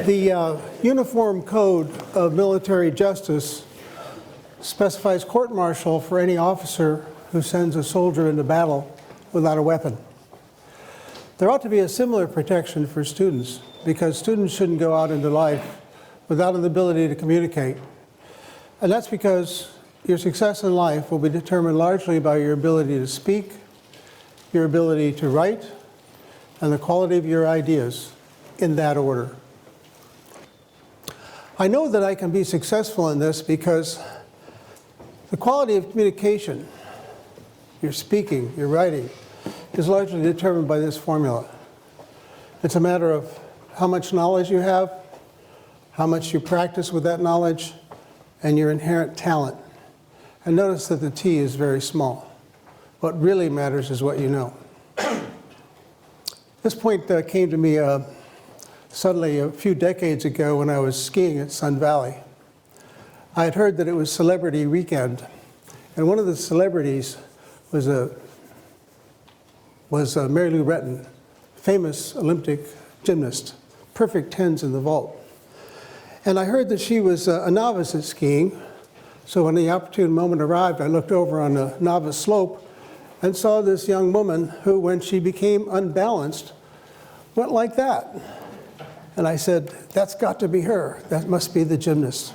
The Uniform Code of Military Justice specifies court-martial for any officer who sends a soldier into battle without a weapon. There ought to be a similar protection for students, because students shouldn't go out into life without an ability to communicate. And that's because your success in life will be determined largely by your ability to speak, your ability to write, and the quality of your ideas in that order. I know that I can be successful in this because the quality of communication, your speaking, your writing, is largely determined by this formula. It's a matter of how much knowledge you have, how much you practice with that knowledge, and your inherent talent. And notice that the T is very small. What really matters is what you know. This point came to me suddenly a few decades ago when I was skiing at Sun Valley. I had heard that it was Celebrity Weekend, and one of the celebrities was Mary Lou Retton, famous Olympic gymnast, perfect tens in the vault. And I heard that she was a novice at skiing, so when the opportune moment arrived, I looked over on the novice slope and saw this young woman who, when she became unbalanced, went like that. And I said, that's got to be her. That must be the gymnast.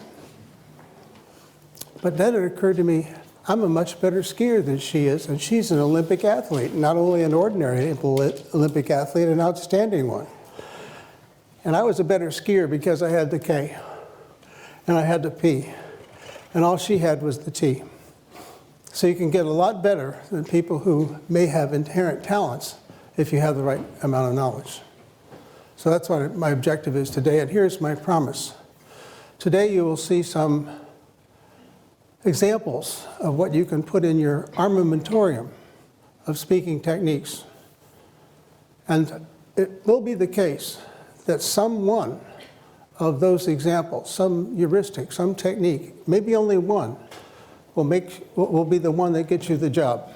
But then it occurred to me, I'm a much better skier than she is, and she's an Olympic athlete, not only an ordinary Olympic athlete, an outstanding one. And I was a better skier because I had the K, and I had the P, and all she had was the T. So you can get a lot better than people who may have inherent talents if you have the right amount of knowledge. So that's what my objective is today, and here's my promise. Today you will see some examples of what you can put in your armamentarium of speaking techniques. And it will be the case that some one of those examples, some heuristic, some technique, maybe only one, will be the one that gets you the job.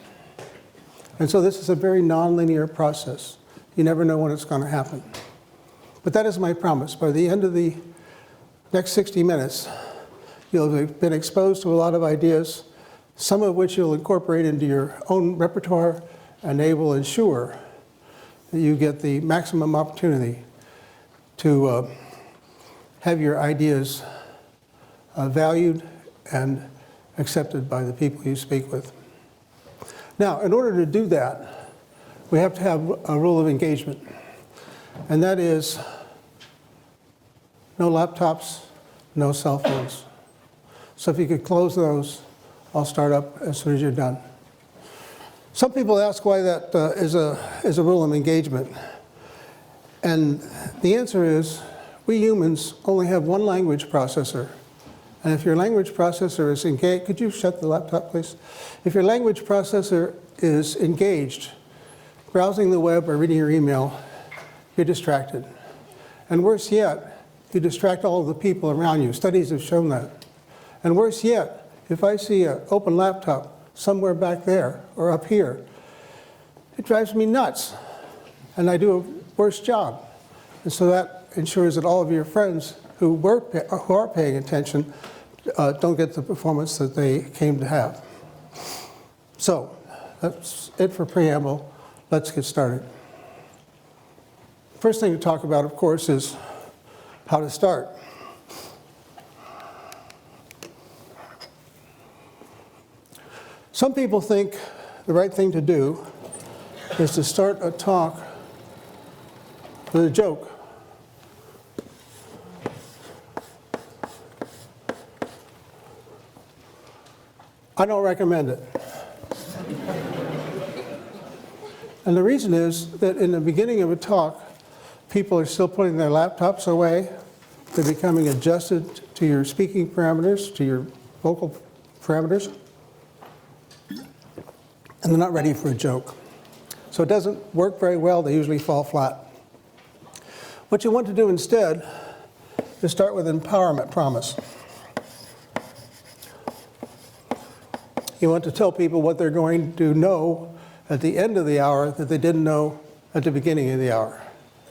And so this is a very nonlinear process. You never know when it's going to happen. But that is my promise. By the end of the next 60 minutes, you'll have been exposed to a lot of ideas, some of which you'll incorporate into your own repertoire, and they will ensure that you get the maximum opportunity to have your ideas valued and accepted by the people you speak with. Now, in order to do that, we have to have a rule of engagement, and that is no laptops, no cell phones. So if you could close those, I'll start up as soon as you're done. Some people ask why that is a rule of engagement. And the answer is, we humans only have one language processor. And if your language processor is engaged, could you shut the laptop, please? If your language processor is engaged, browsing the web or reading your email, you're distracted. And worse yet, you distract all of the people around you. Studies have shown that. And worse yet, if I see an open laptop somewhere back there or up here, it drives me nuts, and I do a worse job. And so that ensures that all of your friends who are paying attention don't get the performance that they came to have. So that's it for preamble. Let's get started. First thing to talk about, of course, is how to start. Some people think the right thing to do is to start a talk with a joke. I don't recommend it. And the reason is that in the beginning of a talk, people are still putting their laptops away. They're becoming adjusted to your speaking parameters, to your vocal parameters. And they're not ready for a joke. So it doesn't work very well. They usually fall flat. What you want to do instead is start with an empowerment promise. You want to tell people what they're going to know at the end of the hour that they didn't know at the beginning of the hour.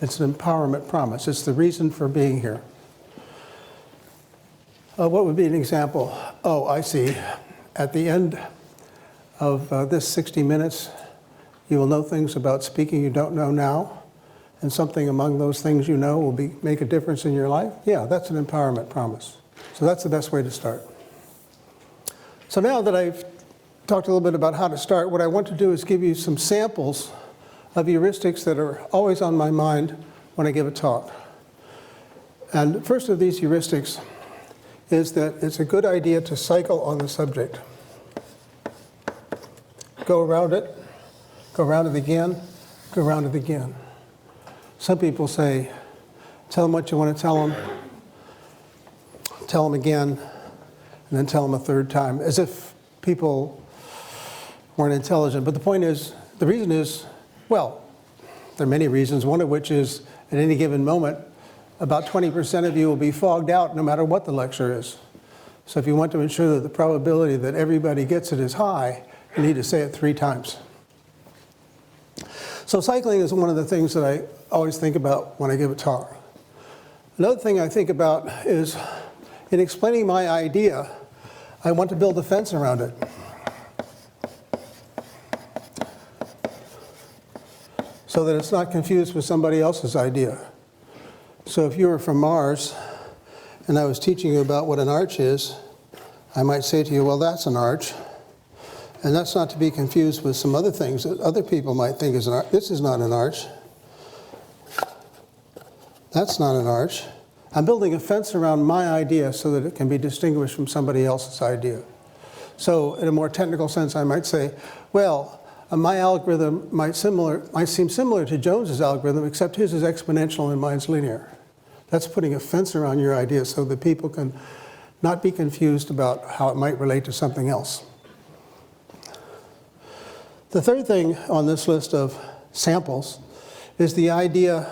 It's an empowerment promise. It's the reason for being here. What would be an example? Oh, I see. At the end of this 60 minutes, you will know things about speaking you don't know now, and something among those things you know will make a difference in your life. Yeah, that's an empowerment promise. So that's the best way to start. So now that I've talked a little bit about how to start, what I want to do is give you some samples of heuristics that are always on my mind when I give a talk. And the first of these heuristics is that it's a good idea to cycle on the subject. Go around it again, go around it again. Some people say, tell them what you want to tell them again, and then tell them a third time, as if people weren't intelligent. But the point is, the reason is, well, there are many reasons, one of which is at any given moment, about 20% of you will be fogged out no matter what the lecture is. So if you want to ensure that the probability that everybody gets it is high, you need to say it 3 times. So cycling is one of the things that I always think about when I give a talk. Another thing I think about is, in explaining my idea, I want to build a fence around it. So that it's not confused with somebody else's idea. So if you were from Mars, and I was teaching you about what an arch is, I might say to you, well, that's an arch. And that's not to be confused with some other things that other people might think is an arch. This is not an arch. That's not an arch. I'm building a fence around my idea so that it can be distinguished from somebody else's idea. So in a more technical sense, I might say, well, my algorithm might seem similar to Jones's algorithm, except his is exponential and mine's linear. That's putting a fence around your idea so that people can not be confused about how it might relate to something else. The third thing on this list of samples is the idea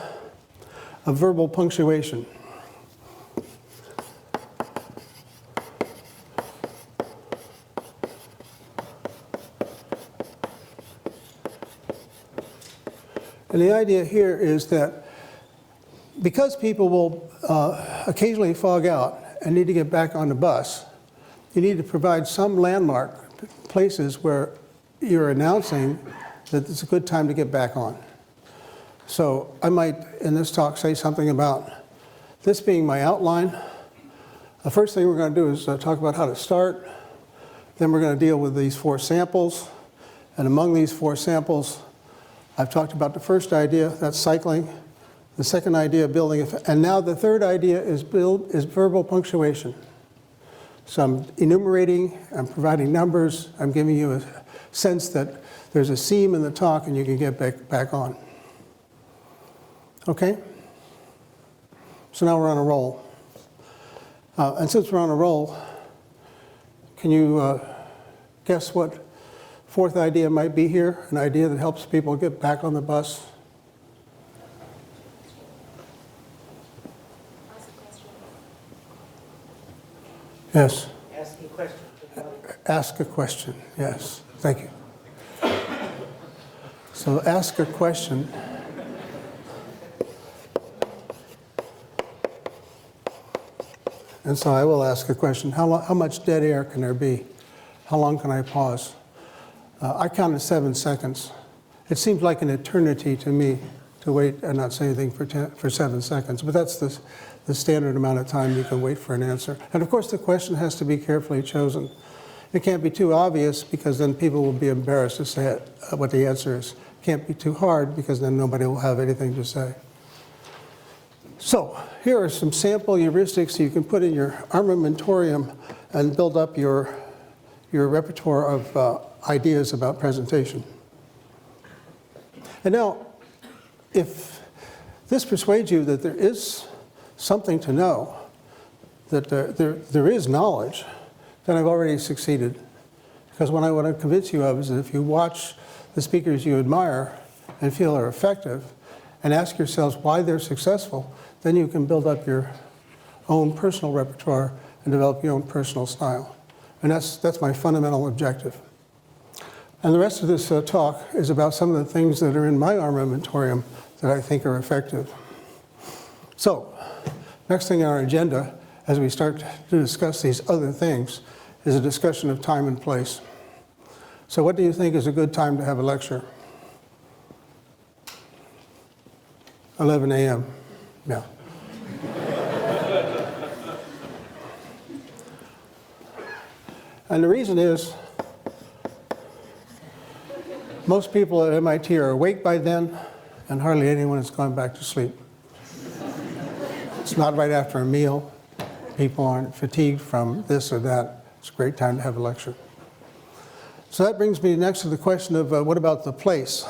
of verbal punctuation. And the idea here is that because people will occasionally fog out and need to get back on the bus, you need to provide some landmark places where you're announcing that it's a good time to get back on. So I might, in this talk, say something about this being my outline. The first thing we're going to do is talk about how to start. Then we're going to deal with these 4 samples. And among these 4 samples, I've talked about the first idea, that's cycling. The second idea, building, and now the third idea is verbal punctuation. So I'm enumerating, I'm providing numbers, I'm giving you a sense that there's a seam in the talk and you can get back on. Okay? So now we're on a roll. And since we're on a roll, can you guess what 4th idea might be here? An idea that helps people get back on the bus? Yes. Ask a question. Ask a question, yes. Thank you. So ask a question. And so I will ask a question. How much dead air can there be? How long can I pause? I counted 7 seconds. It seems like an eternity to me to wait and not say anything for 7 seconds, but that's the standard amount of time you can wait for an answer. And of course the question has to be carefully chosen. It can't be too obvious because then people will be embarrassed to say what the answer is. It can't be too hard because then nobody will have anything to say. So here are some sample heuristics you can put in your armamentarium and build up your repertoire of ideas about presentation. And now, if this persuades you that there is something to know, that there is knowledge, then I've already succeeded. Because what I want to convince you of is that if you watch the speakers you admire and feel are effective, and ask yourselves why they're successful, then you can build up your own personal repertoire and develop your own personal style. And that's my fundamental objective. And the rest of this talk is about some of the things that are in my armamentarium that I think are effective. So, next thing on our agenda, as we start to discuss these other things, is a discussion of time and place. So what do you think is a good time to have a lecture? 11 a.m. Yeah. And the reason is, most people at MIT are awake by then, and hardly anyone has gone back to sleep. It's not right after a meal. People aren't fatigued from this or that. It's a great time to have a lecture. So that brings me next to the question of what about the place?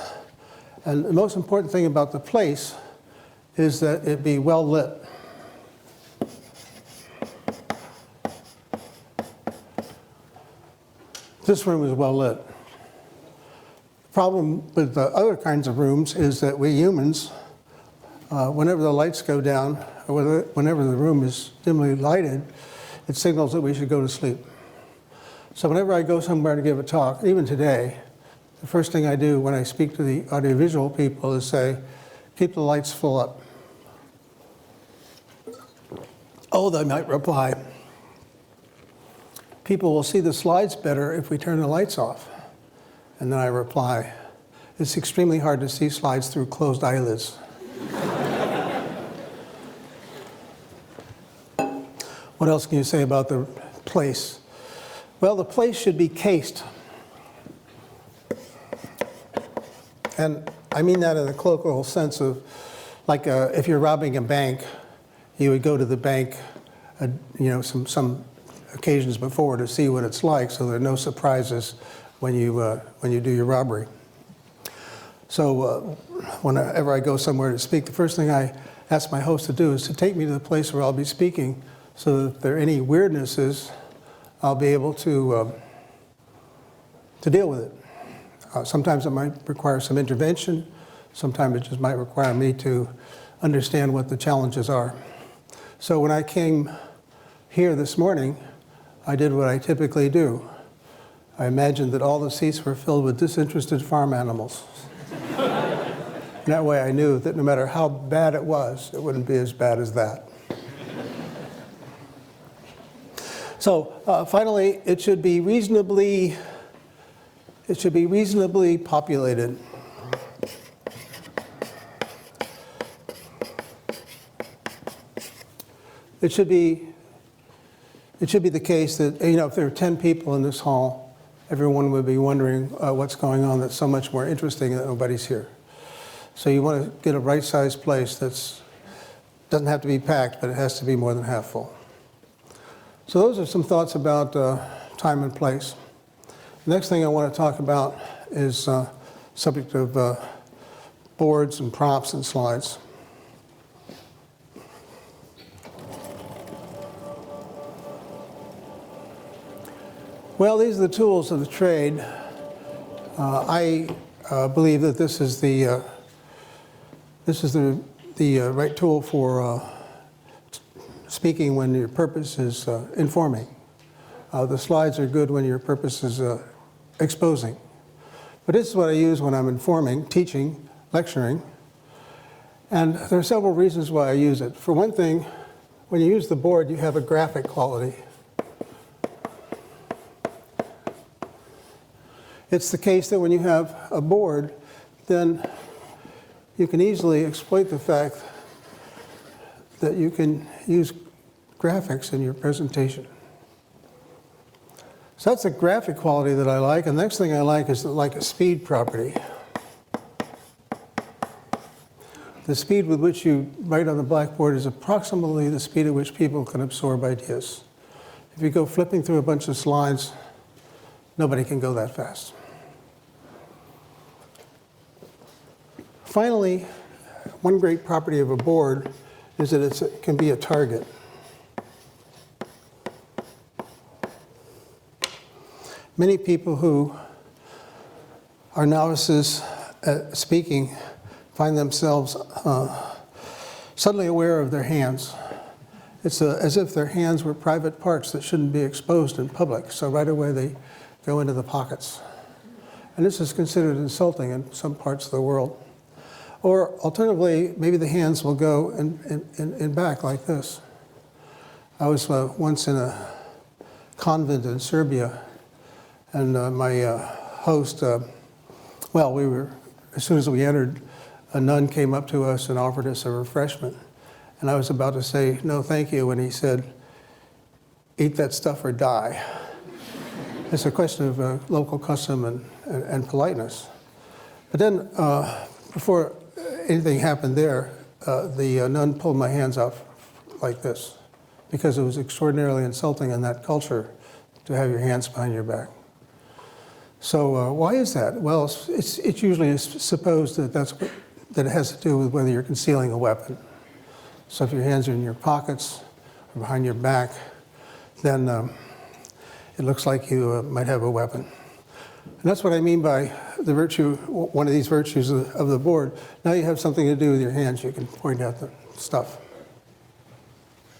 And the most important thing about the place is that it be well lit. This room is well lit. The problem with the other kinds of rooms is that we humans, whenever the lights go down, or whenever the room is dimly lighted, it signals that we should go to sleep. So whenever I go somewhere to give a talk, even today, the first thing I do when I speak to the audiovisual people is say, keep the lights full up. Oh, they might reply, people will see the slides better if we turn the lights off. And then I reply, it's extremely hard to see slides through closed eyelids. What else can you say about the place? Well, the place should be cased. And I mean that in the colloquial sense of, like if you're robbing a bank, you would go to the bank, some occasions before to see what it's like, so there are no surprises when you do your robbery. So whenever I go somewhere to speak, the first thing I ask my host to do is to take me to the place where I'll be speaking, so that if there are any weirdnesses, I'll be able to deal with it. Sometimes it might require some intervention. Sometimes it just might require me to understand what the challenges are. So when I came here this morning, I did what I typically do. I imagined that all the seats were filled with disinterested farm animals. And that way I knew that no matter how bad it was, it wouldn't be as bad as that. So finally, it should be reasonably populated. It should be the case that, if there are 10 people in this hall, everyone would be wondering what's going on that's so much more interesting that nobody's here. So you want to get a right-sized place doesn't have to be packed, but it has to be more than half full. So those are some thoughts about time and place. The next thing I want to talk about is subject of boards and prompts and slides. Well, these are the tools of the trade. I believe that this is the right tool for speaking when your purpose is informing. The slides are good when your purpose is exposing. But this is what I use when I'm informing, teaching, lecturing. And there are several reasons why I use it. For one thing, when you use the board, you have a graphic quality. It's the case that when you have a board, then you can easily exploit the fact that you can use graphics in your presentation. So that's a graphic quality that I like. And the next thing I like is a speed property. The speed with which you write on the blackboard is approximately the speed at which people can absorb ideas. If you go flipping through a bunch of slides, nobody can go that fast. Finally, one great property of a board is that it can be a target. Many people who are novices at speaking find themselves suddenly aware of their hands. It's as if their hands were private parts that shouldn't be exposed in public. So right away they go into the pockets. And this is considered insulting in some parts of the world. Or alternatively, maybe the hands will go in back like this. I was once in a convent in Serbia, and my host, as soon as we entered, a nun came up to us and offered us a refreshment. And I was about to say, no, thank you, when he said, eat that stuff or die. It's a question of local custom and politeness. But then, before anything happened there, the nun pulled my hands off like this, because it was extraordinarily insulting in that culture to have your hands behind your back. So why is that? Well, it's usually supposed that that it has to do with whether you're concealing a weapon. So if your hands are in your pockets or behind your back, then it looks like you might have a weapon. And that's what I mean by the virtue, one of these virtues of the board. Now you have something to do with your hands. You can point out the stuff.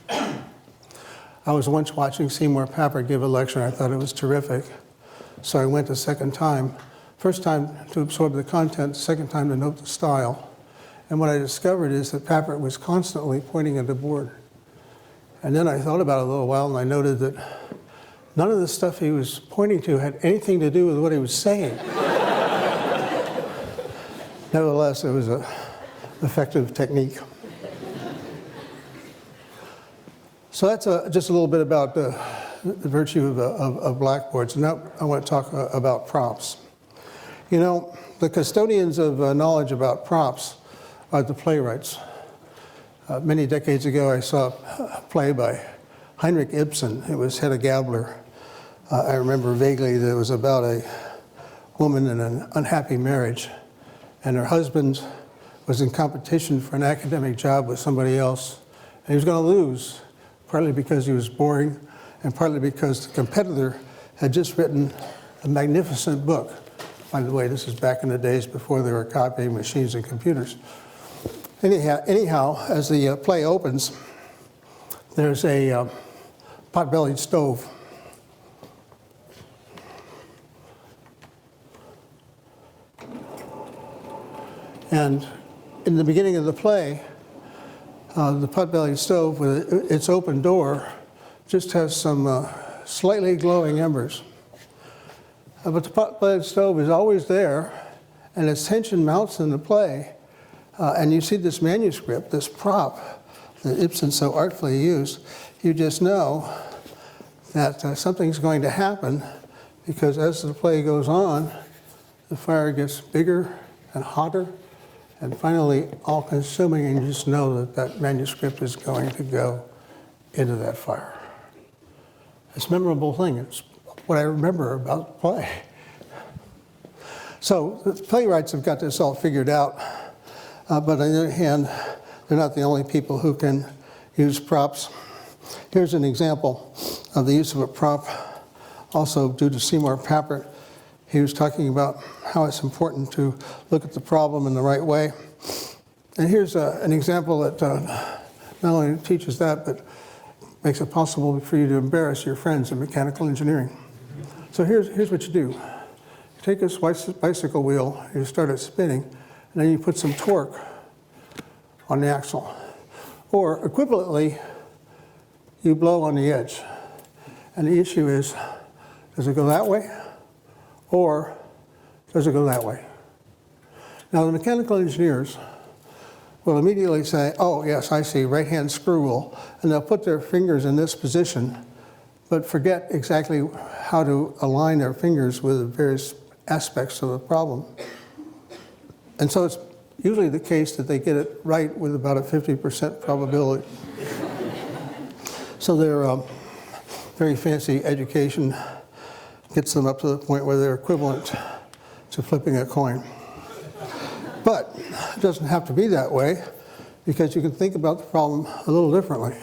I was once watching Seymour Papert give a lecture, and I thought it was terrific. So I went a second time. First time to absorb the content, second time to note the style. And what I discovered is that Papert was constantly pointing at the board. And then I thought about it a little while, and I noted that none of the stuff he was pointing to had anything to do with what he was saying. Nevertheless, it was an effective technique. So that's just a little bit about the virtue of blackboards. Now I want to talk about props. You know, the custodians of knowledge about props are the playwrights. Many decades ago, I saw a play by Heinrich Ibsen. It was Hedda Gabler. I remember vaguely that it was about a woman in an unhappy marriage, and her husband was in competition for an academic job with somebody else, and he was going to lose, partly because he was boring, and partly because the competitor had just written a magnificent book. By the way, this is back in the days before there were copying machines and computers. Anyhow, as the play opens, there's a pot-bellied stove. And in the beginning of the play, the pot-bellied stove with its open door just has some slightly glowing embers. But the pot-bellied stove is always there, and as tension mounts in the play, and you see this manuscript, this prop that Ibsen so artfully used, you just know that something's going to happen, because as the play goes on, the fire gets bigger and hotter, and finally all-consuming, and you just know that that manuscript is going to go into that fire. It's a memorable thing. It's what I remember about the play. So the playwrights have got this all figured out, but on the other hand, they're not the only people who can use props. Here's an example of the use of a prop, also due to Seymour Papert. He was talking about how it's important to look at the problem in the right way. And here's an example that not only teaches that, but makes it possible for you to embarrass your friends in mechanical engineering. So here's what you do. You take this bicycle wheel, you start it spinning, and then you put some torque on the axle. Or equivalently, you blow on the edge. And the issue is, does it go that way? Or does it go that way? Now, the mechanical engineers will immediately say, oh, yes, I see, right-hand screw rule, and they'll put their fingers in this position, but forget exactly how to align their fingers with the various aspects of the problem. And so it's usually the case that they get it right with about a 50% probability. So their very fancy education gets them up to the point where they're equivalent to flipping a coin. But it doesn't have to be that way, because you can think about the problem a little differently.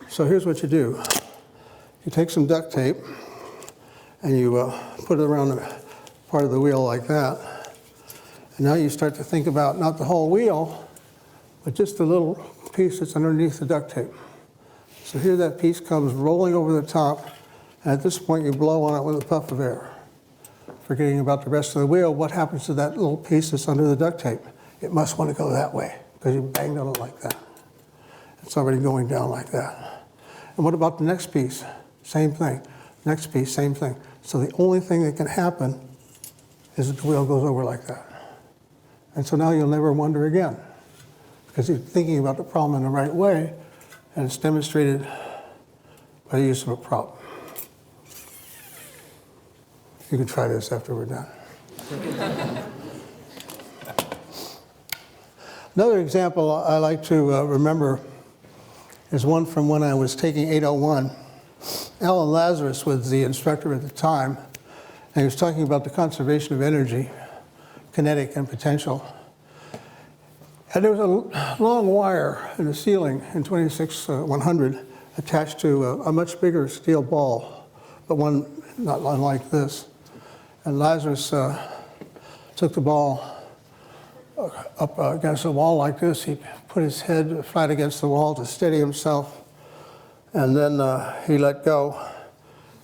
So here's what you do. You take some duct tape and you put it around a part of the wheel like that. And now you start to think about not the whole wheel, but just the little piece that's underneath the duct tape. So here that piece comes rolling over the top, and at this point you blow on it with a puff of air. forgetting about the rest of the wheel, what happens to that little piece that's under the duct tape? It must want to go that way because you banged on it like that. It's already going down like that. And what about the next piece? Same thing. Next piece, same thing. So the only thing that can happen is that the wheel goes over like that. And so now you'll never wonder again because you're thinking about the problem in the right way, and it's demonstrated by the use of a prop. You can try this after we're done. Another example I like to remember is one from when I was taking 801. Alan Lazarus was the instructor at the time, and he was talking about the conservation of energy, kinetic and potential. And there was a long wire in the ceiling in 26100 attached to a much bigger steel ball, but one not unlike this. And Lazarus took the ball up against the wall like this. He put his head flat against the wall to steady himself, and then he let go.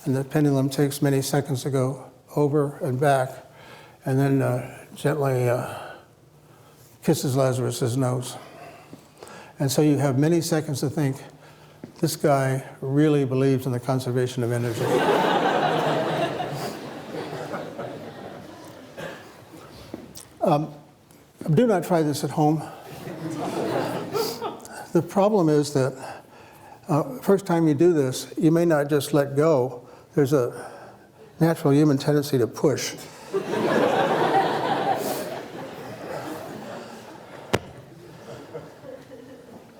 And the pendulum takes many seconds to go over and back, and then gently kisses Lazarus's nose. And so you have many seconds to think, this guy really believes in the conservation of energy. Do not try this at home. The problem is that first time you do this, you may not just let go. There's a natural human tendency to push.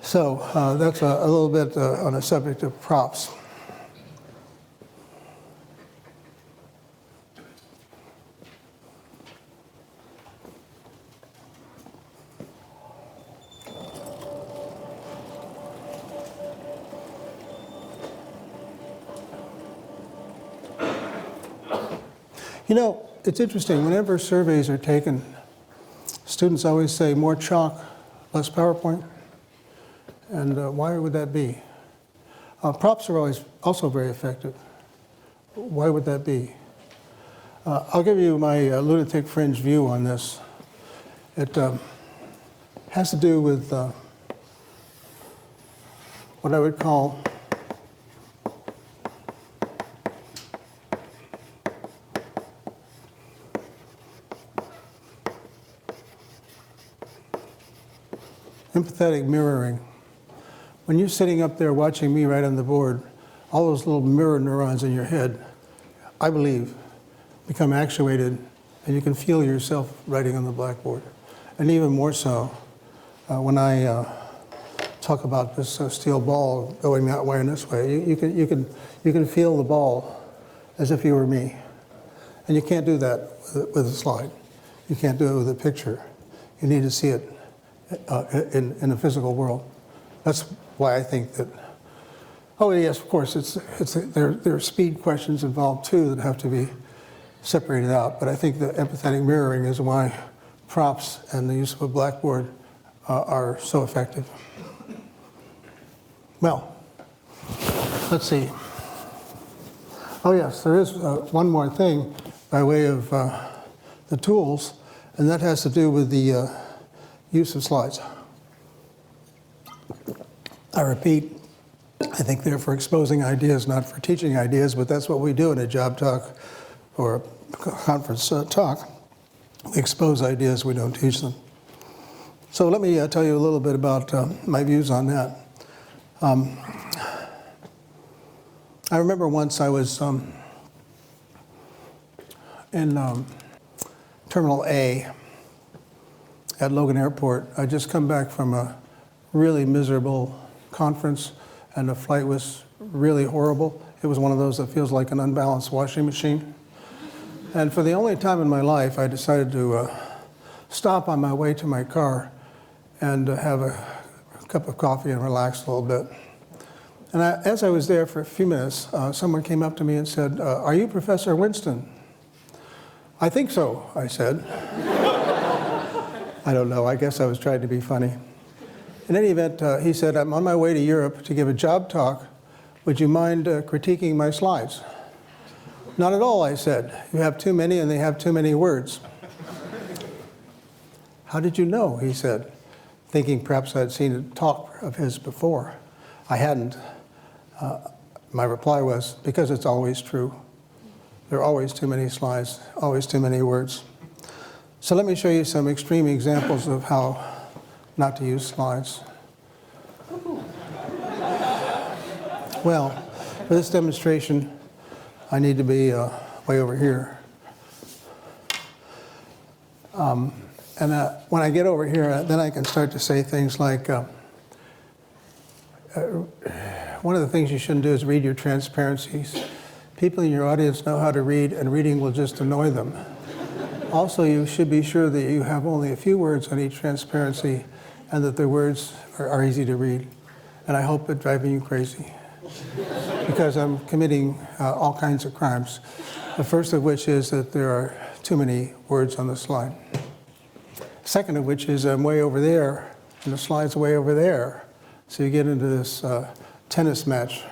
So that's a little bit on the subject of props. You know, it's interesting, whenever surveys are taken, students always say more chalk, less PowerPoint. And why would that be? Props are always also very effective. Why would that be? I'll give you my lunatic fringe view on this. It has to do with what I would call empathetic mirroring. When you're sitting up there watching me write on the board, all those little mirror neurons in your head, I believe, become actuated, and you can feel yourself writing on the blackboard. And even more so, when I talk about this steel ball going that way and this way, you can feel the ball as if you were me. And you can't do that with a slide. You can't do it with a picture. You need to see it in the physical world. That's why I think that, oh yes, of course, there are speed questions involved too that have to be separated out, but I think the empathetic mirroring is why props and the use of a blackboard are so effective. Well, let's see. Oh yes, there is one more thing by way of the tools, and that has to do with the use of slides. I repeat, I think they're for exposing ideas, not for teaching ideas, but that's what we do in a job talk or a conference talk. We expose ideas, we don't teach them. So let me tell you a little bit about my views on that. I remember once I was in Terminal A at Logan Airport. I'd just come back from a really miserable conference, and the flight was really horrible. It was one of those that feels like an unbalanced washing machine. And for the only time in my life, I decided to stop on my way to my car and have a cup of coffee and relax a little bit. And as I was there for a few minutes, someone came up to me and said, "Are you Professor Winston?" "I think so," I said. I don't know, I guess I was trying to be funny. In any event, he said, "I'm on my way to Europe to give a job talk. Would you mind critiquing my slides?" Not at all, I said. You have too many and they have too many words. How did you know? He said, thinking perhaps I'd seen a talk of his before. I hadn't. My reply was, because it's always true. There are always too many slides, always too many words. So let me show you some extreme examples of how not to use slides. Well, for this demonstration, I need to be way over here. And when I get over here, then I can start to say things like, one of the things you shouldn't do is read your transparencies. People in your audience know how to read, and reading will just annoy them. Also, you should be sure that you have only a few words on each transparency and that the words are easy to read. And I hope it's driving you crazy because I'm committing all kinds of crimes. The first of which is that there are too many words on the slide. Second of which is I'm way over there and the slide's way over there. So you get into this tennis match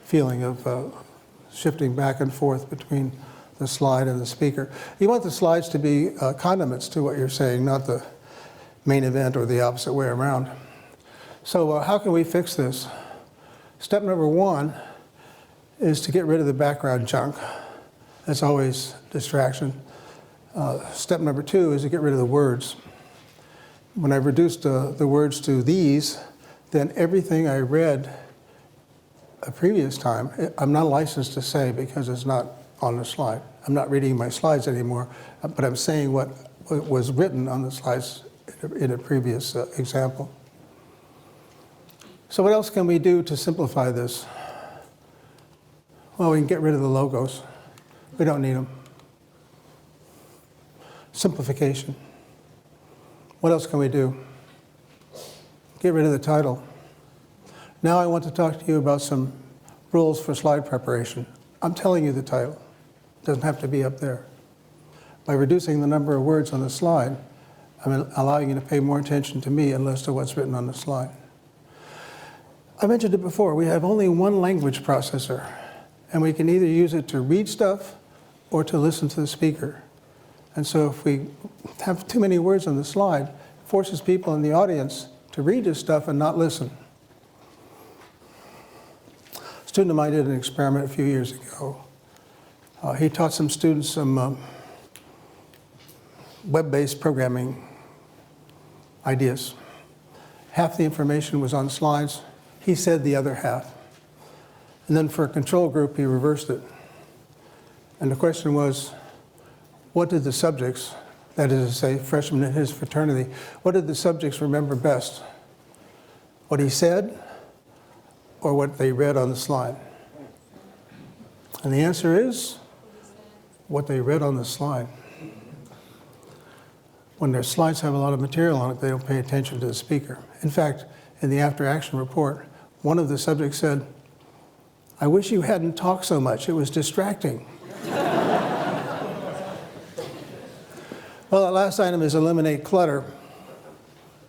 feeling of shifting back and forth between the slide and the speaker. You want the slides to be condiments to what you're saying, not the main event or the opposite way around. So how can we fix this? Step number one is to get rid of the background junk. That's always distraction. Step number two is to get rid of the words. When I reduced the words to these, then everything I read a previous time, I'm not licensed to say because it's not on the slide. I'm not reading my slides anymore, but I'm saying what was written on the slides in a previous example. So what else can we do to simplify this? Well, we can get rid of the logos. We don't need them. Simplification. What else can we do? Get rid of the title. Now I want to talk to you about some rules for slide preparation. I'm telling you the title. It doesn't have to be up there. By reducing the number of words on the slide, I'm allowing you to pay more attention to me and less to what's written on the slide. I mentioned it before, we have only one language processor, and we can either use it to read stuff or to listen to the speaker. And so if we have too many words on the slide, it forces people in the audience to read this stuff and not listen. A student of mine did an experiment a few years ago. He taught some students some web-based programming ideas. Half the information was on slides. He said the other half. And then for a control group, he reversed it. And the question was, what did the subjects, that is to say, freshmen in his fraternity, what did the subjects remember best? What he said or what they read on the slide? And the answer is what they read on the slide. When their slides have a lot of material on it, they don't pay attention to the speaker. In fact, in the after-action report, one of the subjects said, "I wish you hadn't talked so much, it was distracting." Well, the last item is eliminate clutter.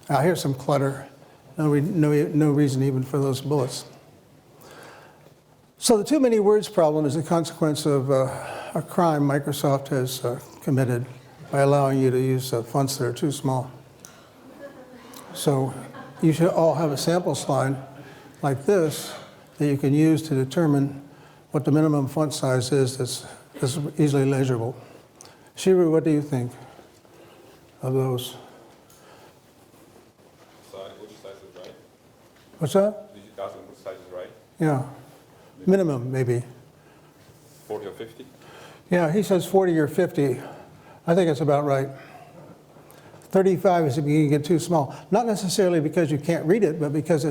Now here's some clutter. No reason even for those bullets. So the too many words problem is a consequence of a crime Microsoft has committed by allowing you to use fonts that are too small. So you should all have a sample slide like this that you can use to determine what the minimum font size is that's easily legible. Shiru, what do you think of those? Which size is right? What's that? Did you ask them which size is right? Yeah, minimum maybe. 40 or 50? Yeah, he says 40 or 50. I think it's about right. 35 is beginning to get too small. Not necessarily because you can't read it, but because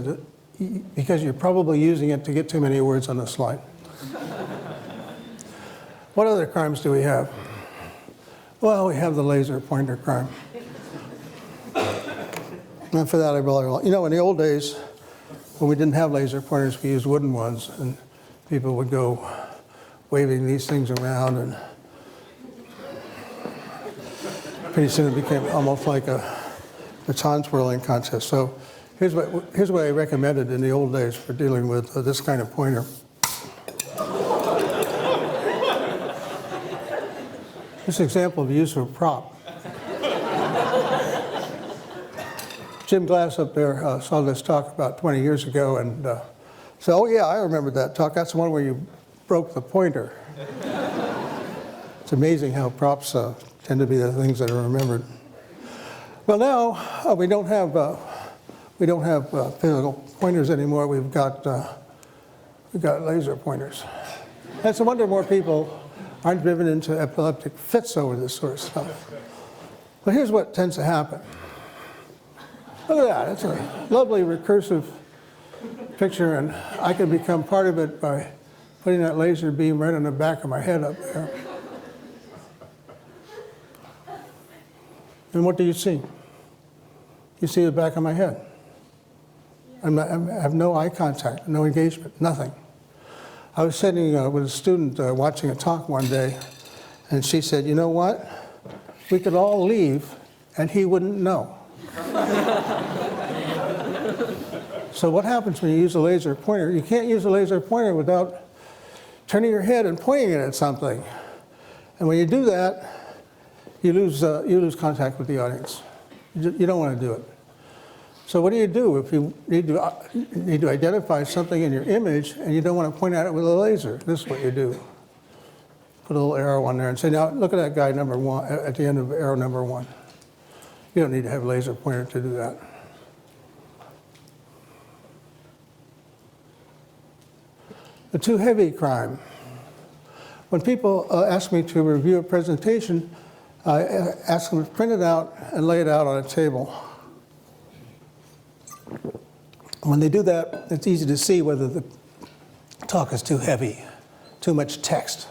you're probably using it to get too many words on the slide. What other crimes do we have? Well, we have the laser pointer crime. And for that, I really want, in the old days, when we didn't have laser pointers, we used wooden ones, and people would go waving these things around, and pretty soon it became almost like a baton twirling contest. So here's what I recommended in the old days for dealing with this kind of pointer. This example of use of a prop. Jim Glass up there saw this talk about 20 years ago and said, oh yeah, I remember that talk. That's the one where you broke the pointer. It's amazing how props tend to be the things that are remembered. Well, now we don't have physical pointers anymore. We've got laser pointers. It's a wonder more people aren't driven into epileptic fits over this sort of stuff. But here's what tends to happen. Look at that. It's a lovely recursive picture, and I can become part of it by putting that laser beam right on the back of my head up there. And what do you see? You see the back of my head. I have no eye contact, no engagement, nothing. I was sitting with a student watching a talk one day, and she said, you know what? We could all leave, and he wouldn't know. So what happens when you use a laser pointer? You can't use a laser pointer without turning your head and pointing it at something. And when you do that, you lose contact with the audience. You don't want to do it. So what do you do if you need to identify something in your image and you don't want to point at it with a laser? This is what you do. Put a little arrow on there and say, now look at that guy number one, at the end of arrow number one. You don't need to have a laser pointer to do that. The too heavy crime. When people ask me to review a presentation, I ask them to print it out and lay it out on a table. When they do that, it's easy to see whether the talk is too heavy, too much text,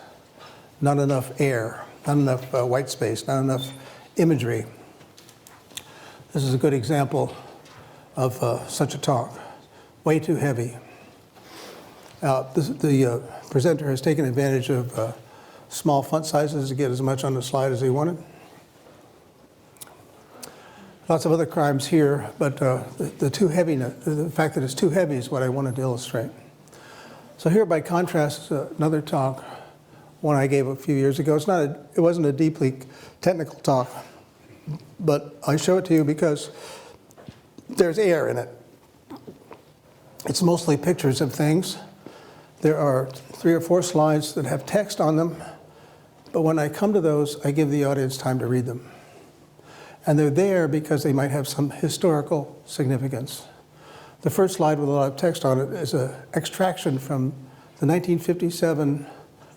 not enough air, not enough white space, not enough imagery. This is a good example of such a talk. Way too heavy. The presenter has taken advantage of small font sizes to get as much on the slide as he wanted. Lots of other crimes here, but the too heaviness, the fact that it's too heavy is what I wanted to illustrate. So here, by contrast, is another talk, one I gave a few years ago. It wasn't a deeply technical talk, but I show it to you because there's air in it. It's mostly pictures of things. There are 3 or 4 slides that have text on them, but when I come to those, I give the audience time to read them. And they're there because they might have some historical significance. The first slide with a lot of text on it is an extraction from the 1957,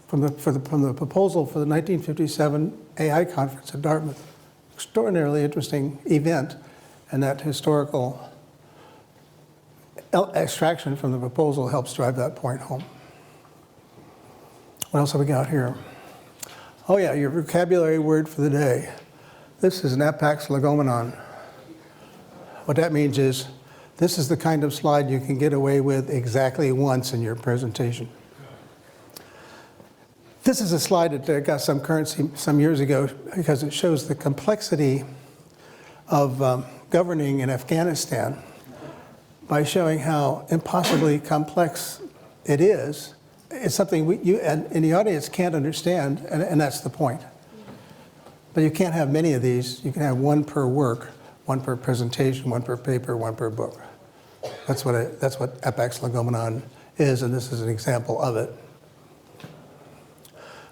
from the proposal for the 1957 AI conference at Dartmouth. Extraordinarily interesting event, and that historical extraction from the proposal helps drive that point home. What else have we got here? Oh yeah, your vocabulary word for the day. This is an apax legomenon. What that means is, this is the kind of slide you can get away with exactly once in your presentation. This is a slide that got some currency some years ago because it shows the complexity of governing in Afghanistan by showing how impossibly complex it is. It's something you and the audience can't understand, and that's the point. But you can't have many of these. You can have one per work, one per presentation, one per paper, one per book. That's what apax legomenon is, and this is an example of it.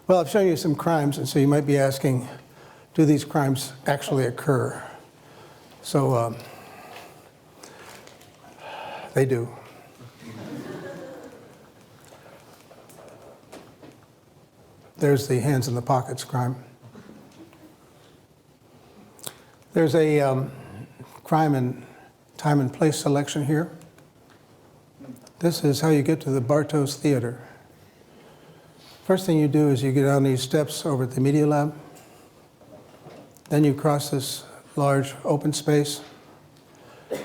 Well, I've shown you some crimes, and so you might be asking, do these crimes actually occur? So they do. There's the hands in the pockets crime. There's a crime in time and place selection here. This is how you get to the Bartos Theater. First thing you do is you get down these steps over at the Media Lab. Then you cross this large open space.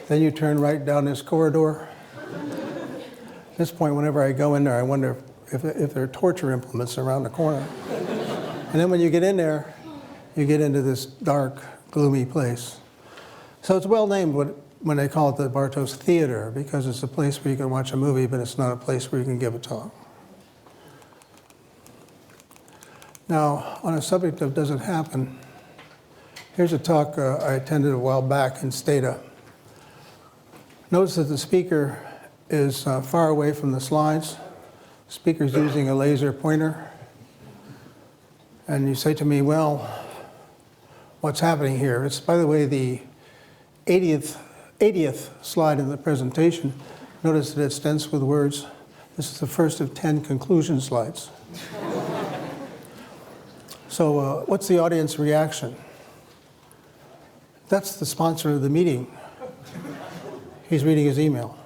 Then you turn right down this corridor. At this point, whenever I go in there, I wonder if there are torture implements around the corner. And then when you get in there, you get into this dark, gloomy place. So it's well named when they call it the Bartos Theater, because it's a place where you can watch a movie, but it's not a place where you can give a talk. Now, on a subject of does it happen, here's a talk I attended a while back in Stata. Notice that the speaker is far away from the slides. The speaker's using a laser pointer. And you say to me, well, what's happening here? It's, by the way, the 80th slide in the presentation. Notice that it's dense with words. This is the first of 10 conclusion slides. So what's the audience reaction? That's the sponsor of the meeting. He's reading his email.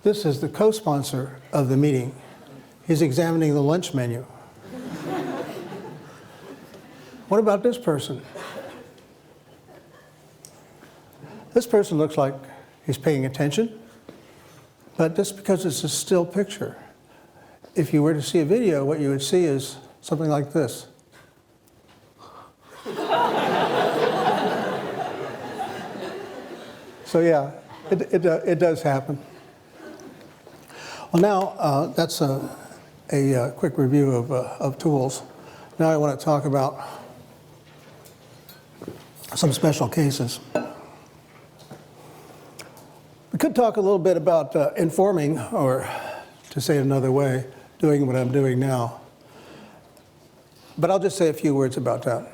This is the co-sponsor of the meeting. He's examining the lunch menu. What about this person? This person looks like he's paying attention, but just because it's a still picture, if you were to see a video, what you would see is something like this. So yeah, it does happen. Well, now that's a quick review of tools. Now I want to talk about some special cases. We could talk a little bit about informing, or to say it another way, doing what I'm doing now. But I'll just say a few words about that.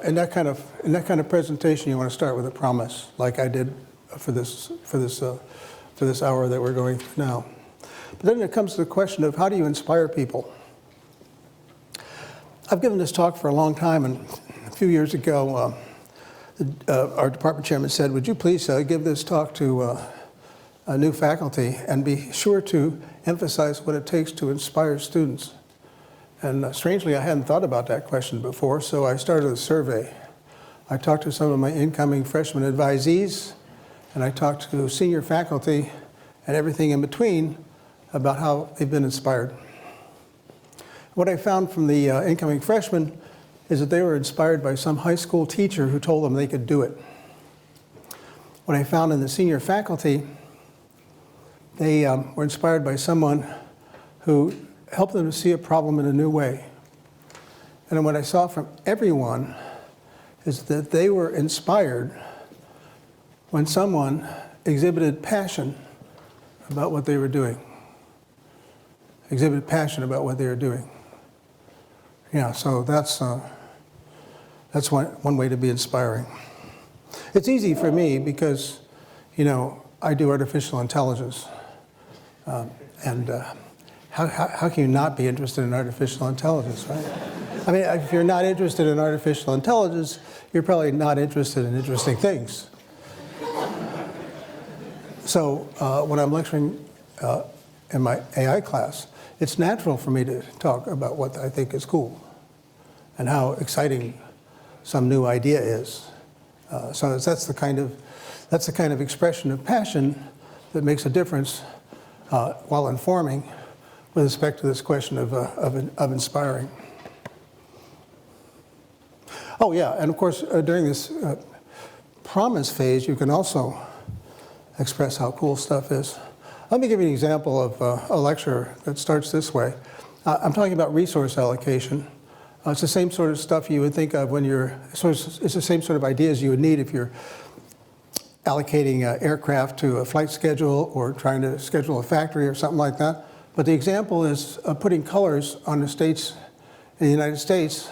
In that kind of presentation, you want to start with a promise, like I did for this hour that we're going through now. But then it comes to the question of how do you inspire people? I've given this talk for a long time, and a few years ago, our department chairman said, would you please give this talk to new faculty and be sure to emphasize what it takes to inspire students. And strangely, I hadn't thought about that question before, so I started a survey. I talked to some of my incoming freshman advisees, and I talked to senior faculty and everything in between about how they've been inspired. What I found from the incoming freshmen is that they were inspired by some high school teacher who told them they could do it. What I found in the senior faculty, they were inspired by someone who helped them to see a problem in a new way. And what I saw from everyone is that they were inspired when someone exhibited passion about what they were doing. Exhibited passion about what they were doing. Yeah, so that's one way to be inspiring. It's easy for me because, you know, I do artificial intelligence. How can you not be interested in artificial intelligence, right? I mean, if you're not interested in artificial intelligence, you're probably not interested in interesting things. So when I'm lecturing in my AI class, it's natural for me to talk about what I think is cool and how exciting some new idea is. So that's the kind of expression of passion that makes a difference while informing with respect to this question of inspiring. Oh yeah, and of course during this promise phase, you can also express how cool stuff is. Let me give you an example of a lecture that starts this way. I'm talking about resource allocation. It's the same sort of stuff you would think of when it's the same sort of ideas you would need if you're allocating aircraft to a flight schedule or trying to schedule a factory or something like that. But the example is putting colors on the states in the United States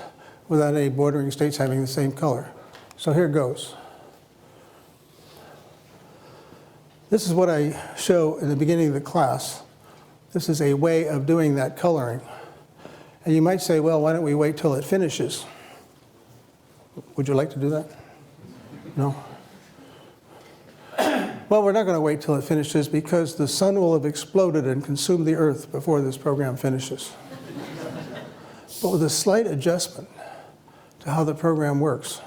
without any bordering states having the same color. So here goes. This is what I show in the beginning of the class. This is a way of doing that coloring. And you might say, well, why don't we wait till it finishes? Would you like to do that? No? Well, we're not going to wait till it finishes because the sun will have exploded and consumed the earth before this program finishes. But with a slight adjustment to how the program works,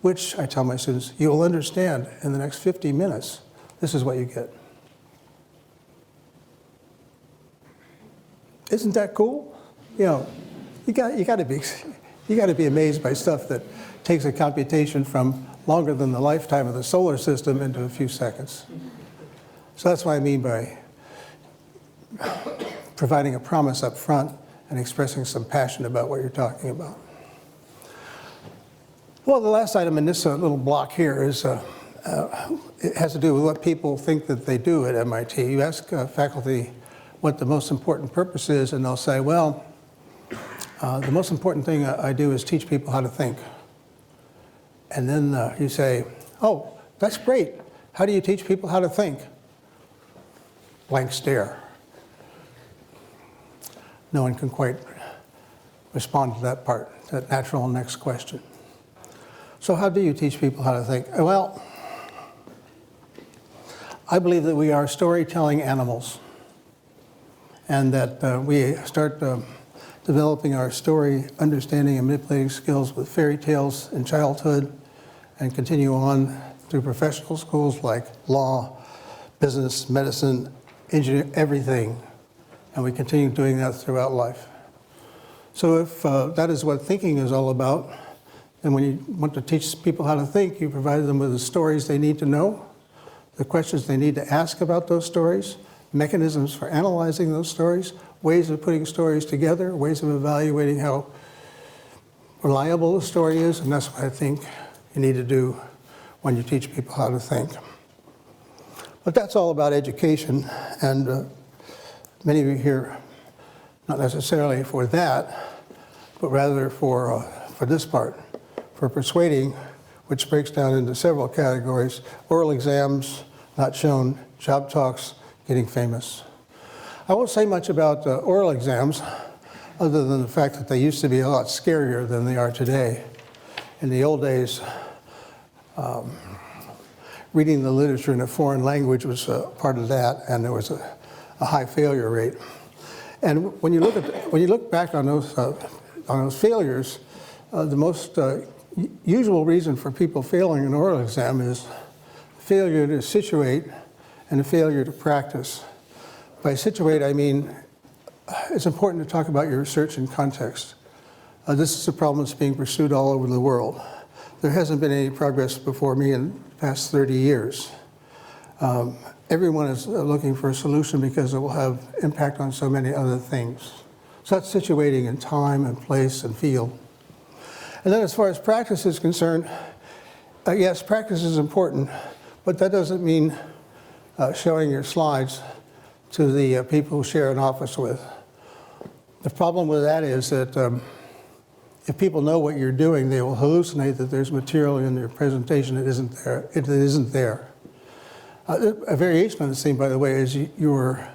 which I tell my students, you'll understand in the next 50 minutes, this is what you get. Isn't that cool? You know, you got to be amazed by stuff that takes a computation from longer than the lifetime of the solar system into a few seconds. So that's what I mean by providing a promise up front and expressing some passion about what you're talking about. Well, the last item in this little block here is, it has to do with what people think that they do at MIT. You ask faculty what the most important purpose is, and they'll say, well, the most important thing I do is teach people how to think. And then you say, oh, that's great. How do you teach people how to think? Blank stare. No one can quite respond to that part, that natural next question. So how do you teach people how to think? Well, I believe that we are storytelling animals, and that we start developing our story understanding and manipulating skills with fairy tales in childhood and continue on through professional schools like law, business, medicine, engineering, everything. And we continue doing that throughout life. So if that is what thinking is all about, and when you want to teach people how to think, you provide them with the stories they need to know, the questions they need to ask about those stories, mechanisms for analyzing those stories, ways of putting stories together, ways of evaluating how reliable the story is, and that's what I think you need to do when you teach people how to think. But that's all about education, and many of you here, not necessarily for that, but rather for this part, for persuading, which breaks down into several categories: oral exams, not shown, job talks, getting famous. I won't say much about oral exams, other than the fact that they used to be a lot scarier than they are today. In the old days, reading the literature in a foreign language was part of that, and there was a high failure rate. And when you look back on those failures, the most usual reason for people failing an oral exam is failure to situate and a failure to practice. By situate, I mean it's important to talk about your research in context. This is a problem that's being pursued all over the world. There hasn't been any progress before me in the past 30 years. Everyone is looking for a solution because it will have impact on so many other things. So that's situating in time and place and field. And then as far as practice is concerned, yes, practice is important, but that doesn't mean showing your slides to the people who share an office with. The problem with that is that if people know what you're doing, they will hallucinate that there's material in your presentation that isn't there. It isn't there. A variation on the same, by the way, is your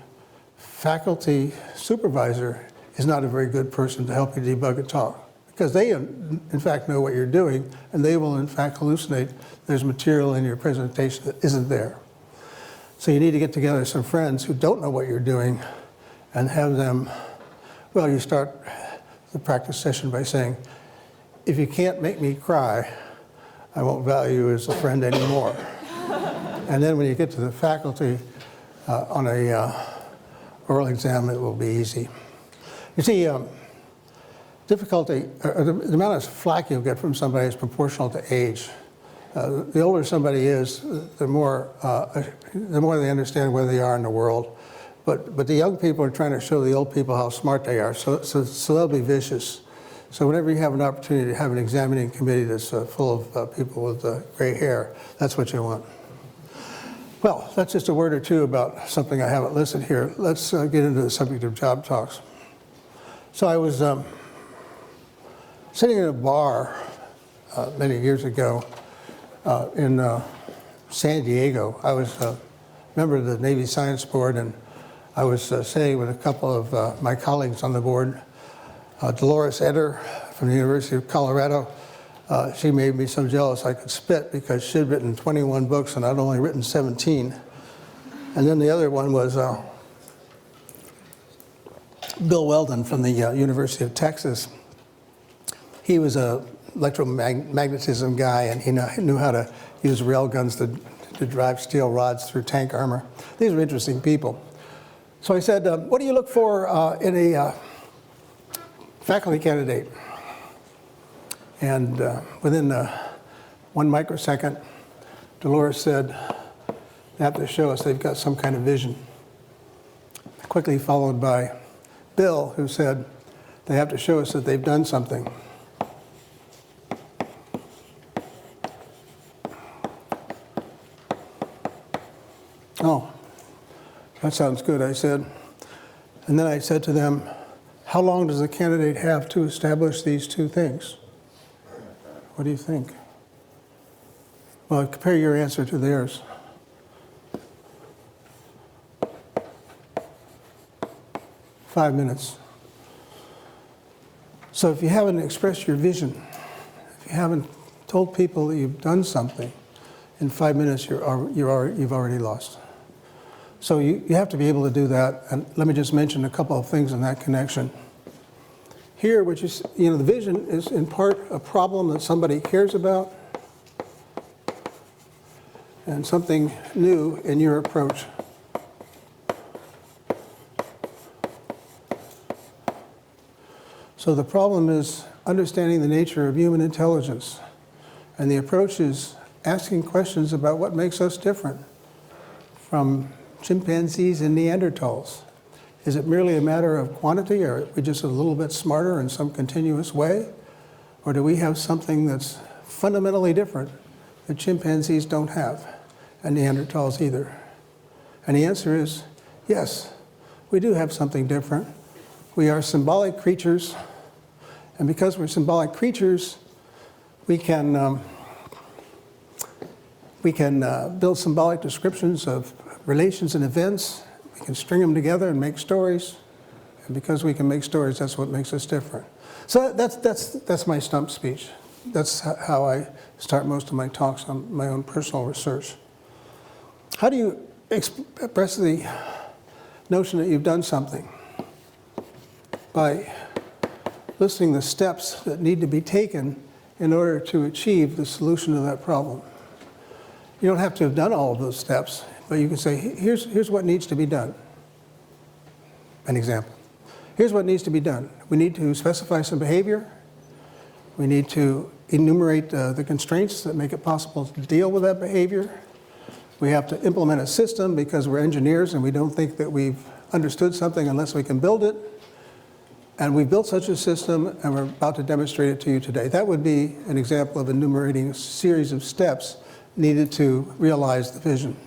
faculty supervisor is not a very good person to help you debug a talk, because they, in fact, know what you're doing, and they will, in fact, hallucinate there's material in your presentation that isn't there. So you need to get together some friends who don't know what you're doing and have them, well, you start the practice session by saying, if you can't make me cry, I won't value you as a friend anymore. And then when you get to the faculty on a oral exam, it will be easy. You see, difficulty, or the amount of flack you'll get from somebody is proportional to age. The older somebody is, the more they understand where they are in the world. But the young people are trying to show the old people how smart they are, so they'll be vicious. So whenever you have an opportunity to have an examining committee that's full of people with gray hair, that's what you want. Well, that's just a word or two about something I haven't listed here. Let's get into the subject of job talks. So I was sitting in a bar many years ago in San Diego. I was a member of the Navy Science Board, and I was sitting with a couple of my colleagues on the board. Dolores Eder from the University of Colorado. She made me so jealous I could spit because she'd written 21 books and I'd only written 17. And then the other one was Bill Weldon from the University of Texas. He was a electromagnetism guy, and he knew how to use rail guns to drive steel rods through tank armor. These were interesting people. So I said, what do you look for in a faculty candidate? And within 1 microsecond, Dolores said, they have to show us they've got some kind of vision. Quickly followed by Bill, who said, They have to show us that they've done something. Oh, that sounds good, I said. And then I said to them, how long does the candidate have to establish these two things? What do you think? Well, compare your answer to theirs. Five minutes. So if you haven't expressed your vision, if you haven't told people that you've done something, in 5 minutes you've already lost. So you have to be able to do that. And let me just mention a couple of things in that connection. Here, which is, the vision is in part a problem that somebody cares about and something new in your approach. So the problem is understanding the nature of human intelligence. And the approach is asking questions about what makes us different from chimpanzees and Neanderthals. Is it merely a matter of quantity, or are we just a little bit smarter in some continuous way? Or do we have something that's fundamentally different that chimpanzees don't have, and Neanderthals either? And the answer is yes, we do have something different. We are symbolic creatures, and because we're symbolic creatures, we can build symbolic descriptions of relations and events. We can string them together and make stories. And because we can make stories, that's what makes us different. So that's my stump speech. That's how I start most of my talks on my own personal research. How do you express the notion that you've done something? By listing the steps that need to be taken in order to achieve the solution to that problem. You don't have to have done all of those steps, but you can say, here's what needs to be done. An example. Here's what needs to be done. We need to specify some behavior. We need to enumerate the constraints that make it possible to deal with that behavior. We have to implement a system because we're engineers and we don't think that we've understood something unless we can build it. And we've built such a system and we're about to demonstrate it to you today. That would be an example of enumerating a series of steps needed to realize the vision.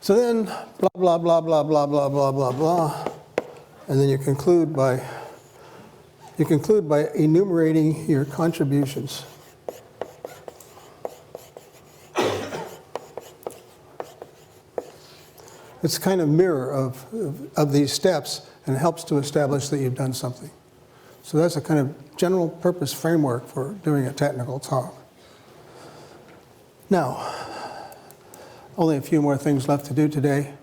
So then, blah, blah, blah, blah, blah, blah, blah, blah, blah. And then you conclude by enumerating your contributions. It's kind of mirror of these steps, and it helps to establish that you've done something. So that's a kind of general purpose framework for doing a technical talk. Now, only a few more things left to do today.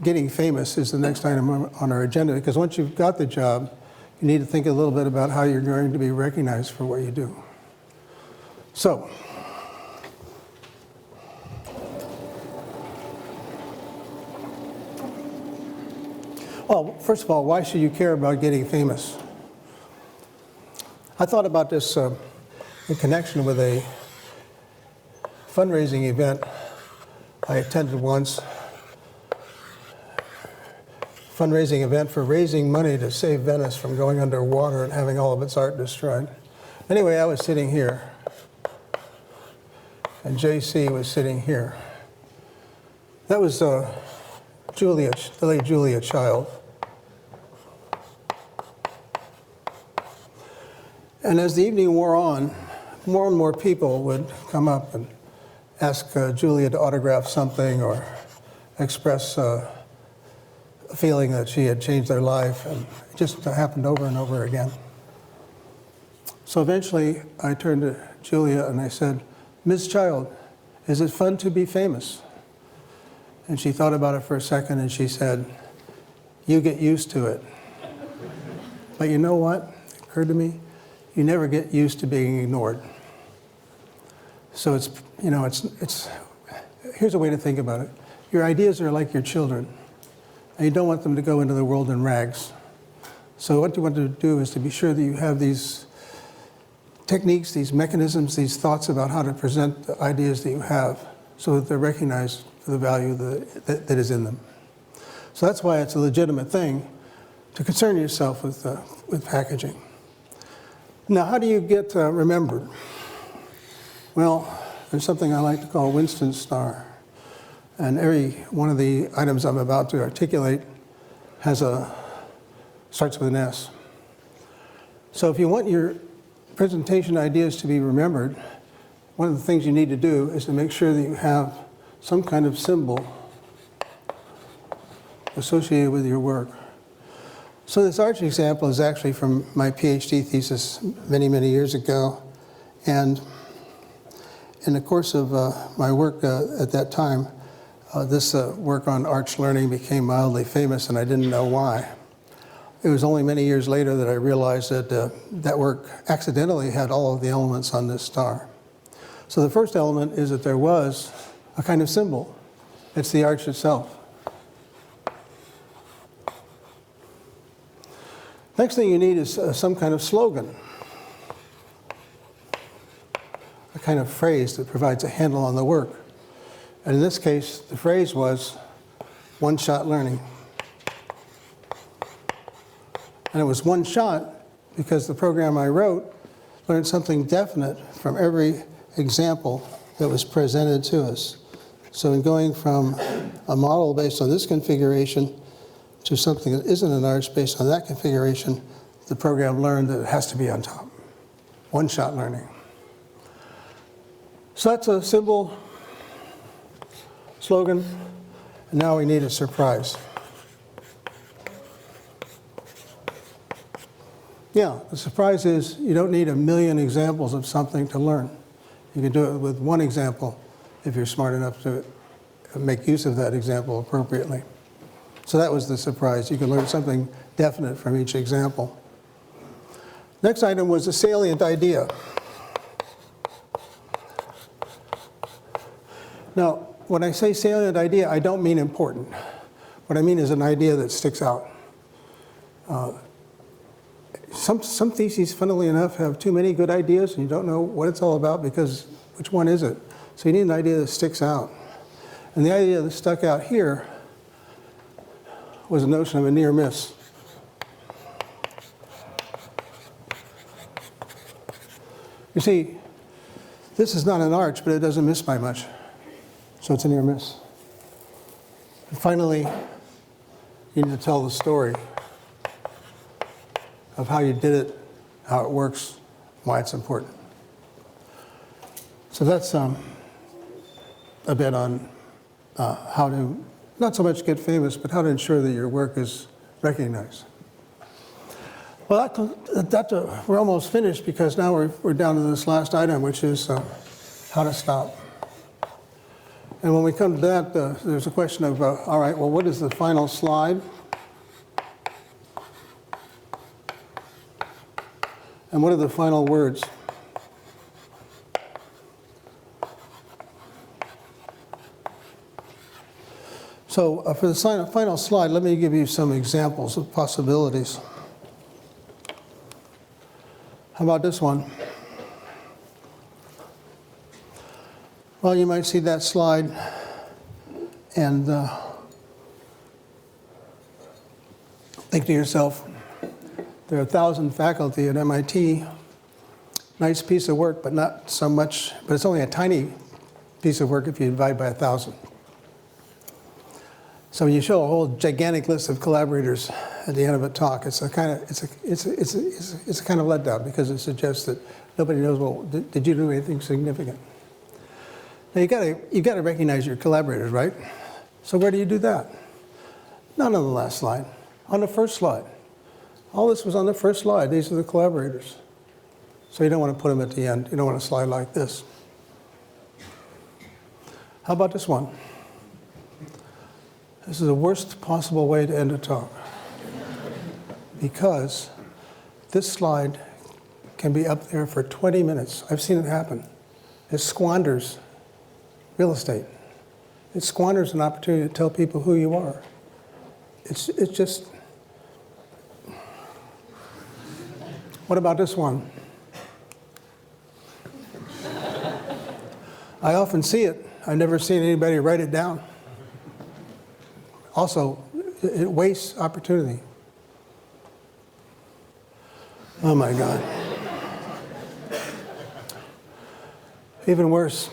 Getting famous is the next item on our agenda, because once you've got the job, you need to think a little bit about how you're going to be recognized for what you do. So, well, first of all, why should you care about getting famous? I thought about this in connection with a fundraising event I attended once. Fundraising event for raising money to save Venice from going underwater and having all of its art destroyed. Anyway, I was sitting here, and JC was sitting here. That was Julia, the late Julia Child. And as the evening wore on, more and more people would come up and ask Julia to autograph something or express a feeling that she had changed their life, and it just happened over and over again. So eventually I turned to Julia and I said, "Ms. Child, is it fun to be famous?" And she thought about it for a second and she said, "You get used to it." But you know what? It occurred to me, you never get used to being ignored. So it's here's a way to think about it. Your ideas are like your children, and you don't want them to go into the world in rags. So what you want to do is to be sure that you have these techniques, these mechanisms, these thoughts about how to present the ideas that you have so that they're recognized for the value that is in them. So that's why it's a legitimate thing to concern yourself with packaging. Now, how do you get remembered? Well, there's something I like to call Winston Star. And every one of the items I'm about to articulate starts with an S. So if you want your presentation ideas to be remembered, one of the things you need to do is to make sure that you have some kind of symbol associated with your work. So this arch example is actually from my PhD thesis many, many years ago. And in the course of my work at that time, this work on arch learning became mildly famous, and I didn't know why. It was only many years later that I realized that that work accidentally had all of the elements on this star. So the first element is that there was a kind of symbol. It's the arch itself. Next thing you need is some kind of slogan, a kind of phrase that provides a handle on the work. And in this case, the phrase was one-shot learning. And it was one shot because the program I wrote learned something definite from every example that was presented to us. So in going from a model based on this configuration to something that isn't an arch based on that configuration, the program learned that it has to be on top. One-shot learning. So that's a symbol, slogan, and now we need a surprise. Yeah, the surprise is you don't need a million examples of something to learn. You can do it with one example if you're smart enough to make use of that example appropriately. So that was the surprise. You can learn something definite from each example. Next item was a salient idea. Now, when I say salient idea, I don't mean important. What I mean is an idea that sticks out. Some theses, funnily enough, have too many good ideas and you don't know what it's all about because which one is it? So you need an idea that sticks out. And the idea that stuck out here was the notion of a near miss. You see, this is not an arch, but it doesn't miss by much. So it's a near miss. And finally, you need to tell the story of how you did it, how it works, why it's important. So that's a bit on how to, not so much get famous, but how to ensure that your work is recognized. Well, we're almost finished because now we're down to this last item, which is how to stop. And when we come to that, there's a question of, all right, well, what is the final slide? And what are the final words? So for the final slide, let me give you some examples of possibilities. How about this one? Well, you might see that slide and think to yourself, there are 1,000 faculty at MIT. Nice piece of work, but not so much, but it's only a tiny piece of work if you divide by 1,000. So when you show a whole gigantic list of collaborators at the end of a talk, it's a kind of letdown because it suggests that nobody knows, well, did you do anything significant? Now you got to recognize your collaborators, right? So where do you do that? Not on the last slide, on the first slide. All this was on the first slide. These are the collaborators. So you don't want to put them at the end. You don't want to slide like this. How about this one? This is the worst possible way to end a talk. Because this slide can be up there for 20 minutes. I've seen it happen. It squanders real estate. It squanders an opportunity to tell people who you are. It's just... What about this one? I often see it. I've never seen anybody write it down. Also, it wastes opportunity. Oh my God. Even worse.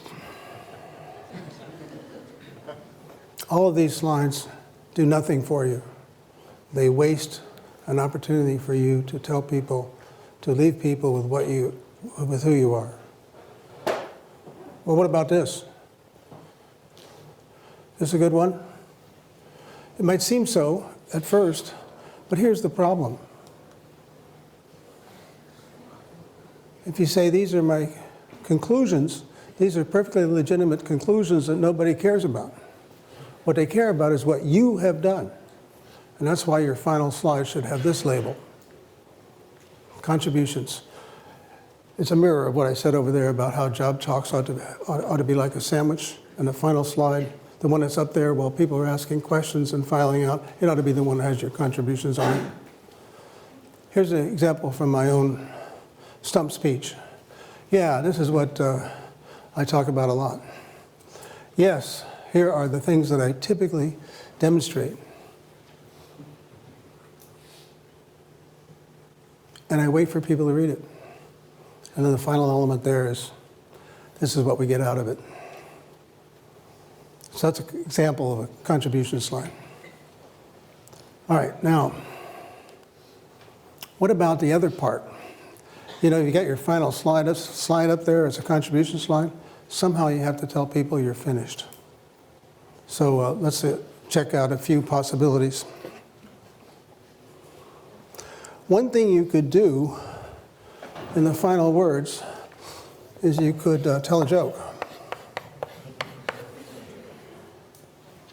All of these slides do nothing for you. They waste an opportunity for you to tell people, to leave people with who you are. Well, what about this? This a good one? It might seem so at first, but here's the problem. If you say, these are my conclusions, these are perfectly legitimate conclusions that nobody cares about. What they care about is what you have done. And that's why your final slide should have this label, contributions. It's a mirror of what I said over there about how job talks ought to be like a sandwich. And the final slide, the one that's up there while people are asking questions and filing out, it ought to be the one that has your contributions on it. Here's an example from my own stump speech. Yeah, this is what I talk about a lot. Yes, here are the things that I typically demonstrate. And I wait for people to read it. And then the final element there is, this is what we get out of it. So that's an example of a contribution slide. All right, now, what about the other part? You know, you got your final slide up there as a contribution slide. Somehow you have to tell people you're finished. So let's check out a few possibilities. One thing you could do in the final words is you could tell a joke.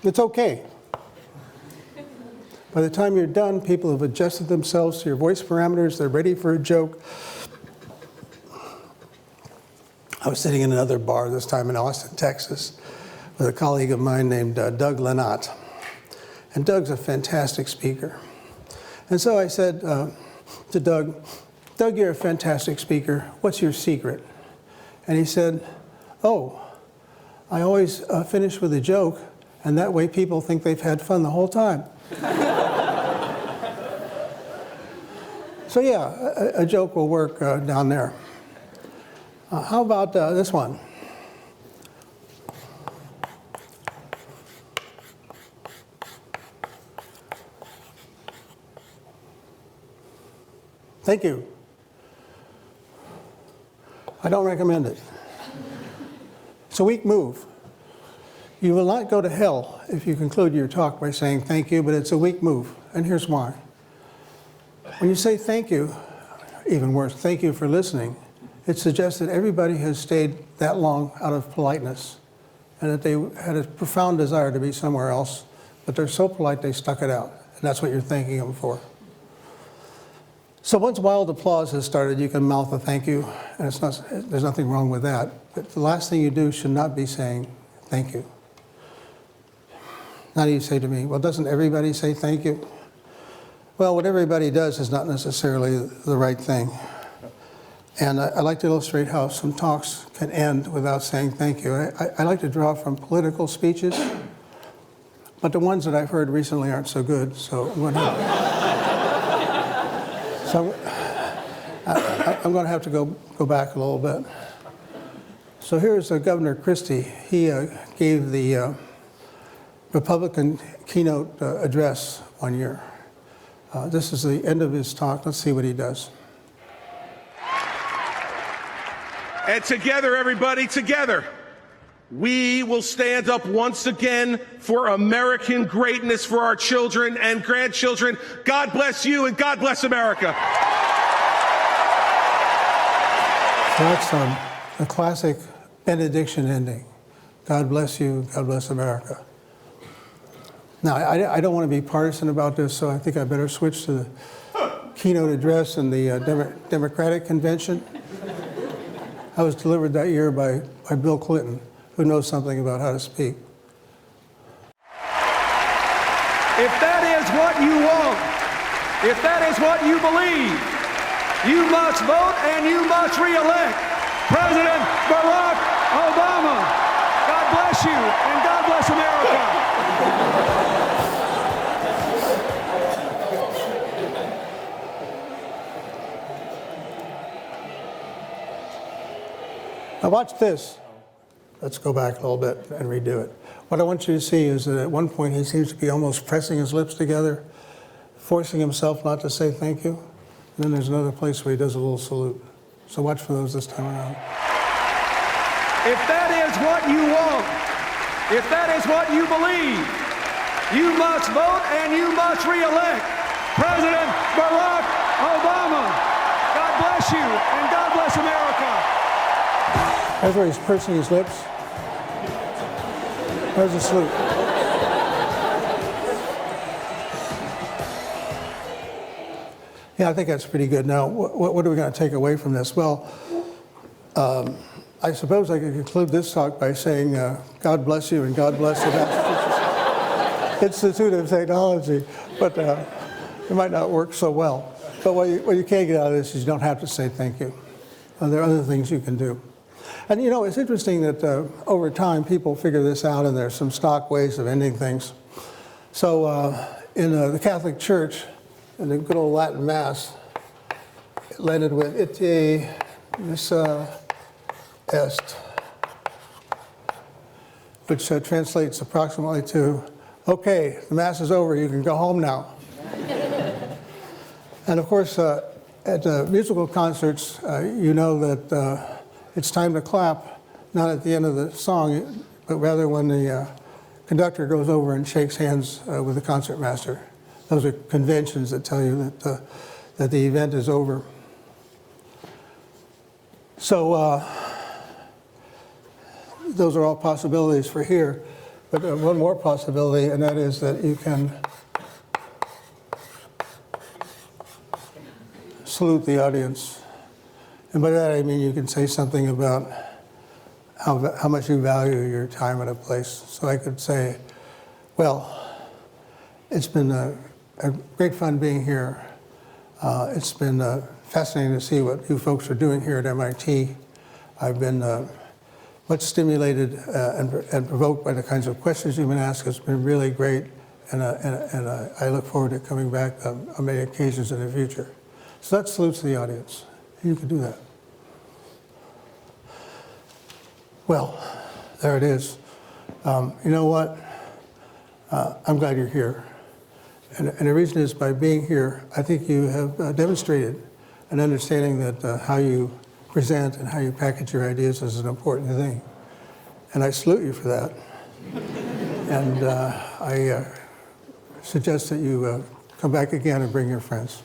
It's okay. By the time you're done, people have adjusted themselves to your voice parameters. They're ready for a joke. I was sitting in another bar, this time in Austin, Texas, with a colleague of mine named Doug Lenat. And Doug's a fantastic speaker. And so I said to Doug, Doug, you're a fantastic speaker. What's your secret? And he said, oh, I always finish with a joke, and that way people think they've had fun the whole time. So yeah, a joke will work down there. How about this one? Thank you. I don't recommend it. It's a weak move. You will not go to hell if you conclude your talk by saying thank you, but it's a weak move, and here's why. When you say thank you, even worse, thank you for listening, it suggests that everybody has stayed that long out of politeness and that they had a profound desire to be somewhere else, but they're so polite they stuck it out, and that's what you're thanking them for. So once wild applause has started, you can mouth a thank you, and there's nothing wrong with that. But the last thing you do should not be saying thank you. Now you say to me, well, doesn't everybody say thank you? Well, what everybody does is not necessarily the right thing. And I like to illustrate how some talks can end without saying thank you. I like to draw from political speeches, but the ones that I've heard recently aren't so good, so I'm going to have to go back a little bit. So here's Governor Christie. He gave the Republican keynote address one year. This is the end of his talk. Let's see what he does. And together, everybody, together, we will stand up once again for American greatness for our children and grandchildren. God bless you and God bless America. So that's a classic benediction ending. God bless you, God bless America. Now, I don't want to be partisan about this, so I think I better switch to the keynote address in the Democratic Convention. I was delivered that year by Bill Clinton, who knows something about how to speak. If that is what you want, if that is what you believe, you must vote and you must re-elect President Barack Obama. God bless you and God bless America. Now watch this. Let's go back a little bit and redo it. What I want you to see is that at one point he seems to be almost pressing his lips together, forcing himself not to say thank you. And then there's another place where he does a little salute. So watch for those this time around. If that is what you want, if that is what you believe, you must vote and you must re-elect President Barack Obama. God bless you and God bless America. That's where he's pursing his lips. There's a salute. Yeah, I think that's pretty good. Now, what are we going to take away from this? Well, I suppose I could conclude this talk by saying, God bless you and God bless the Massachusetts Institute of Technology, but it might not work so well. But what you can get out of this is you don't have to say thank you. There are other things you can do. And you know, it's interesting that over time people figure this out and there's some stock ways of ending things. So in the Catholic Church, in the good old Latin Mass, it ended with ite missa est, which translates approximately to, okay, the Mass is over, you can go home now. And of course, at musical concerts, you know that it's time to clap, not at the end of the song, but rather when the conductor goes over and shakes hands with the concertmaster. Those are conventions that tell you that the event is over. So those are all possibilities for here. But one more possibility, and that is that you can salute the audience. And by that I mean you can say something about how much you value your time at a place. So I could say, well, it's been a great fun being here. It's been fascinating to see what you folks are doing here at MIT. I've been much stimulated and provoked by the kinds of questions you've been asked. It's been really great, and I look forward to coming back on many occasions in the future. So that salutes the audience. You can do that. Well, there it is. You know what? I'm glad you're here. And the reason is by being here, I think you have demonstrated an understanding that how you present and how you package your ideas is an important thing. And I salute you for that. And I suggest that you come back again and bring your friends.